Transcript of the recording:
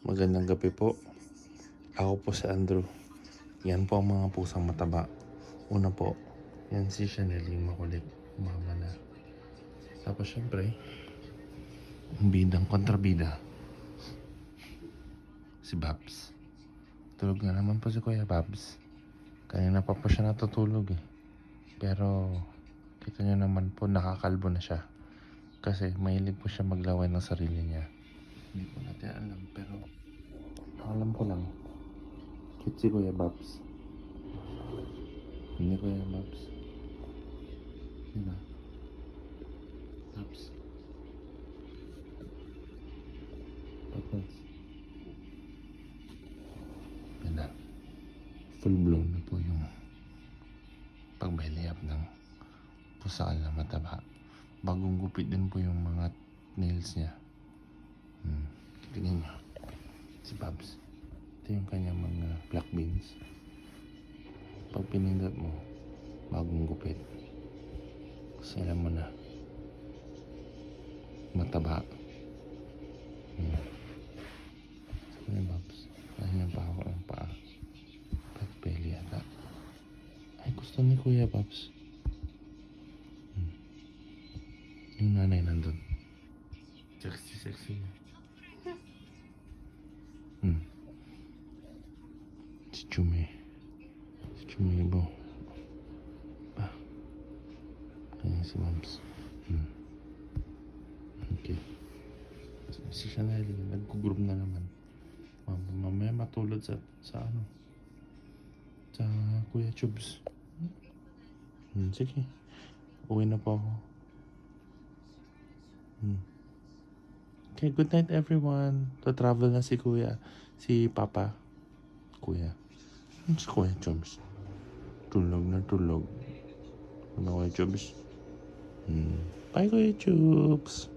Magandang gabi po. Ako po si Andrew. Yan po ang mga pusang mataba. Una po, yan si Chanel, yung makulit. Mama na. Tapos syempre, ang bidang kontrabida, si Babs. Tulog na naman po si Kuya Babs. Kanina pa po siya natutulog eh. Pero, kita nyo naman po, nakakalbo na siya. Kasi mahilig po siya maglaway ng sarili niya. Hindi ko natin alam, pero alam ko lang. Cute si Kuya Babs. Hindi Kuya Babs. Diba? Babs. Babs. Yan na. Full blown na po yung pagbelly up ng pusakal na mataba. Bagong gupit din po yung mga nails niya. Tingnan nyo. Si Babs. Ito yung kanyang mga black beans. Pag pinindot mo, bagong gupit. Kasi alam mo na, mataba. Sabi ni Babs, kaya niya pa ako ang paa. Pag-belly ata. Ay, gusto ni Kuya Babs. Yung nanay nandun. Sexy niya. Si Chumi. Si Chumibo. Kaya si Babs. Okay. Si Chanel, nag-group na naman. Mamaya matulad sa ano? Sa Kuya Chubs. Sige. Uwi na po ako. Okay, good night everyone. To-travel na si Kuya. Si Papa. Kuya. Si Kuya Chubs. Tulog na tulog. Ano Kuya Chubs? Bye Kuya Chubs.